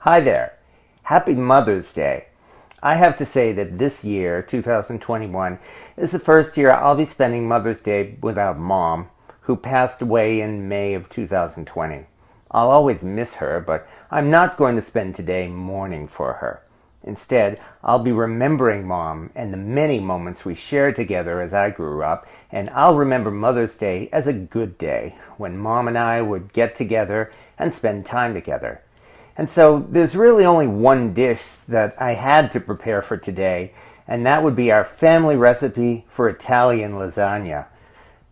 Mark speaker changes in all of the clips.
Speaker 1: Hi there. Happy Mother's Day. I have to say that this year, 2021, is the first year I'll be spending Mother's Day without Mom, who passed away in May of 2020. I'll always miss her, but I'm not going to spend today mourning for her. Instead, I'll be remembering Mom and the many moments we shared together as I grew up, and I'll remember Mother's Day as a good day, when Mom and I would get together and spend time together. And so there's really only one dish that I had to prepare for today, and that would be our family recipe for Italian lasagna.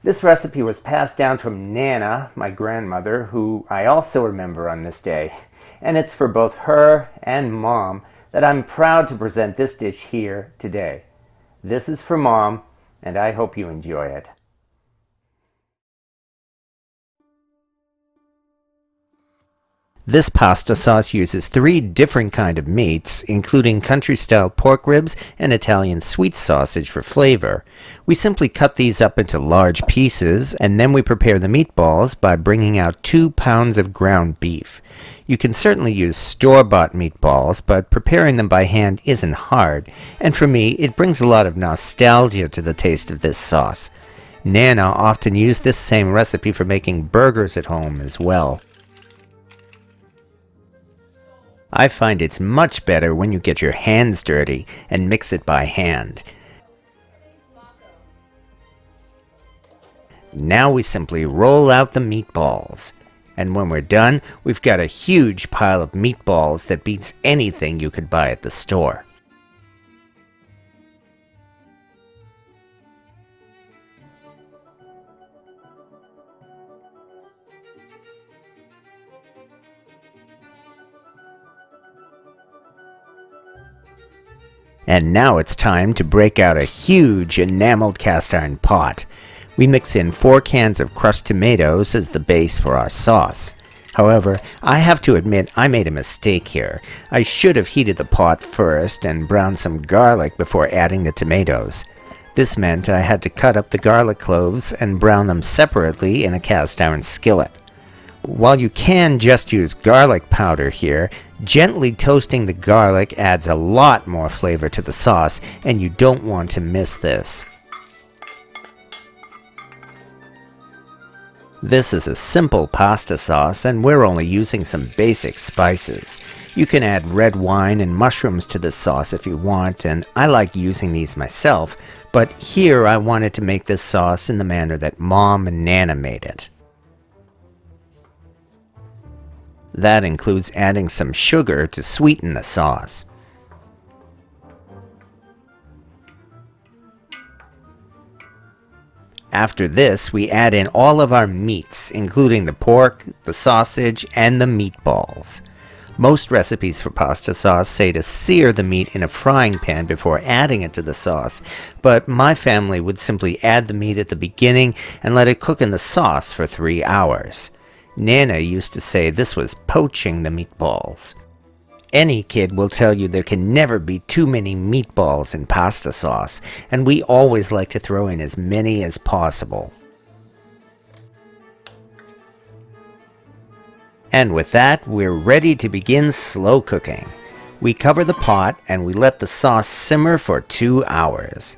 Speaker 1: This recipe was passed down from Nana, my grandmother, who I also remember on this day, and it's for both her and Mom that I'm proud to present this dish here today. This is for Mom, and I hope you enjoy it. This pasta sauce uses 3 different kinds of meats, including country-style pork ribs and Italian sweet sausage for flavor. We simply cut these up into large pieces, and then we prepare the meatballs by bringing out 2 pounds of ground beef. You can certainly use store-bought meatballs, but preparing them by hand isn't hard, and for me, it brings a lot of nostalgia to the taste of this sauce. Nana often used this same recipe for making burgers at home as well. I find it's much better when you get your hands dirty and mix it by hand. Now we simply roll out the meatballs. And when we're done, we've got a huge pile of meatballs that beats anything you could buy at the store. And now it's time to break out a huge enameled cast iron pot. We mix in 4 cans of crushed tomatoes as the base for our sauce. However, I have to admit I made a mistake here. I should have heated the pot first and browned some garlic before adding the tomatoes. This meant I had to cut up the garlic cloves and brown them separately in a cast iron skillet. While you can just use garlic powder here, gently toasting the garlic adds a lot more flavor to the sauce, and you don't want to miss this. This is a simple pasta sauce, and we're only using some basic spices. You can add red wine and mushrooms to this sauce if you want, and I like using these myself, but here I wanted to make this sauce in the manner that Mom and Nana made it. That includes adding some sugar to sweeten the sauce. After this, we add in all of our meats, including the pork, the sausage, and the meatballs. Most recipes for pasta sauce say to sear the meat in a frying pan before adding it to the sauce, but my family would simply add the meat at the beginning and let it cook in the sauce for 3 hours. Nana used to say this was poaching the meatballs. Any kid will tell you there can never be too many meatballs in pasta sauce, and we always like to throw in as many as possible. And with that, we're ready to begin slow cooking. We cover the pot and we let the sauce simmer for 2 hours.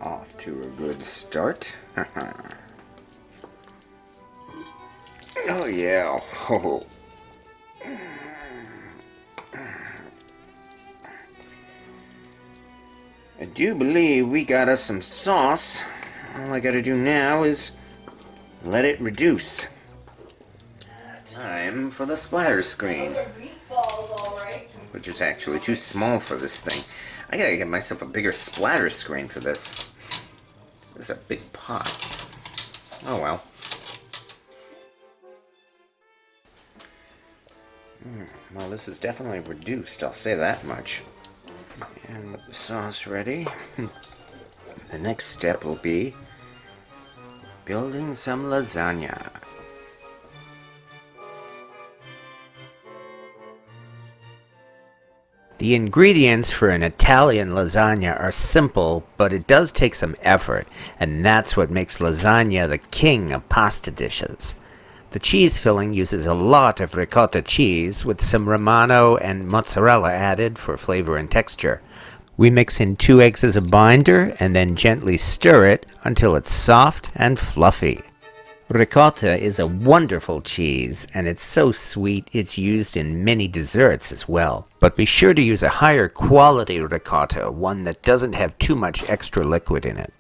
Speaker 1: Off to a good start. Oh yeah. Oh. I do believe we got us some sauce. All I gotta do now is let it reduce. Time for the splatter screen.
Speaker 2: Those are meatballs, all right.
Speaker 1: Which is actually too small for this thing. I gotta get myself a bigger splatter screen for this. This is a big pot. Oh well. Well, this is definitely reduced, I'll say that much. And with the sauce ready, the next step will be building some lasagna. The ingredients for an Italian lasagna are simple, but it does take some effort, and that's what makes lasagna the king of pasta dishes. The cheese filling uses a lot of ricotta cheese with some Romano and mozzarella added for flavor and texture. We mix in 2 eggs as a binder and then gently stir it until it's soft and fluffy. Ricotta is a wonderful cheese, and it's so sweet it's used in many desserts as well. But be sure to use a higher quality ricotta, one that doesn't have too much extra liquid in it.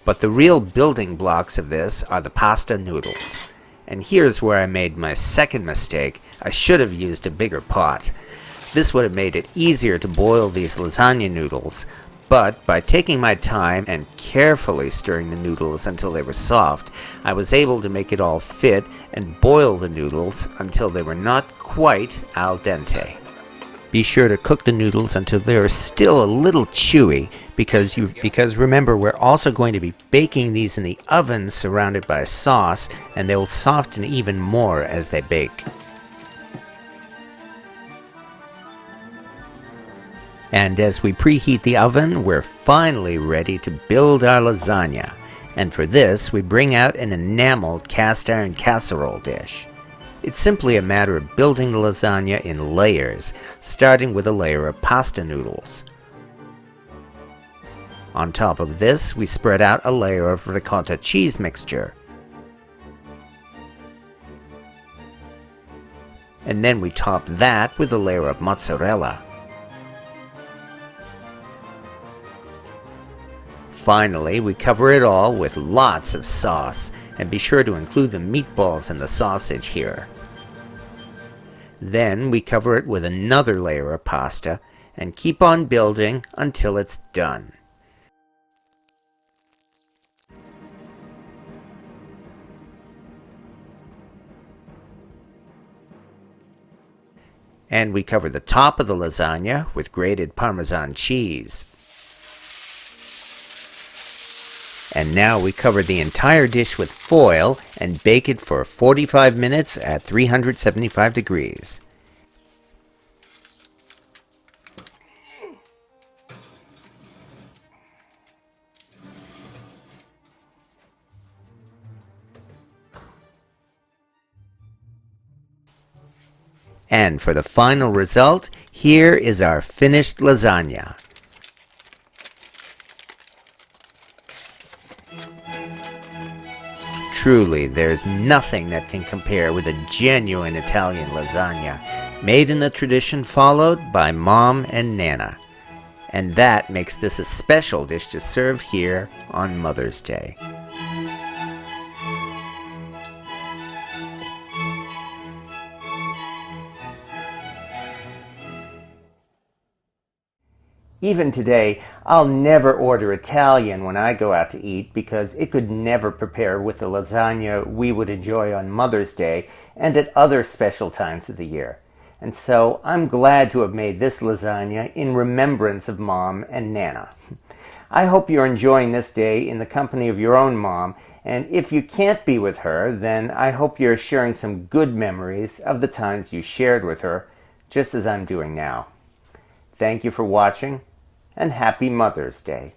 Speaker 1: But the real building blocks of this are the pasta noodles. And here's where I made my second mistake. I should have used a bigger pot. This would have made it easier to boil these lasagna noodles. But by taking my time and carefully stirring the noodles until they were soft, I was able to make it all fit and boil the noodles until they were not quite al dente. Be sure to cook the noodles until they are still a little chewy because remember, we're also going to be baking these in the oven surrounded by sauce, and they will soften even more as they bake. And as we preheat the oven, we're finally ready to build our lasagna. And for this, we bring out an enameled cast iron casserole dish. It's simply a matter of building the lasagna in layers, starting with a layer of pasta noodles. On top of this, we spread out a layer of ricotta cheese mixture. And then we top that with a layer of mozzarella. Finally, we cover it all with lots of sauce, and be sure to include the meatballs and the sausage here. Then we cover it with another layer of pasta, and keep on building until it's done. And we cover the top of the lasagna with grated Parmesan cheese. And now we cover the entire dish with foil and bake it for 45 minutes at 375 degrees. And for the final result, here is our finished lasagna. Truly, there's nothing that can compare with a genuine Italian lasagna, made in the tradition followed by Mom and Nana. And that makes this a special dish to serve here on Mother's Day. Even today, I'll never order Italian when I go out to eat because it could never prepare with the lasagna we would enjoy on Mother's Day and at other special times of the year. And so I'm glad to have made this lasagna in remembrance of Mom and Nana. I hope you're enjoying this day in the company of your own mom, and if you can't be with her, then I hope you're sharing some good memories of the times you shared with her, just as I'm doing now. Thank you for watching, and happy Mother's Day.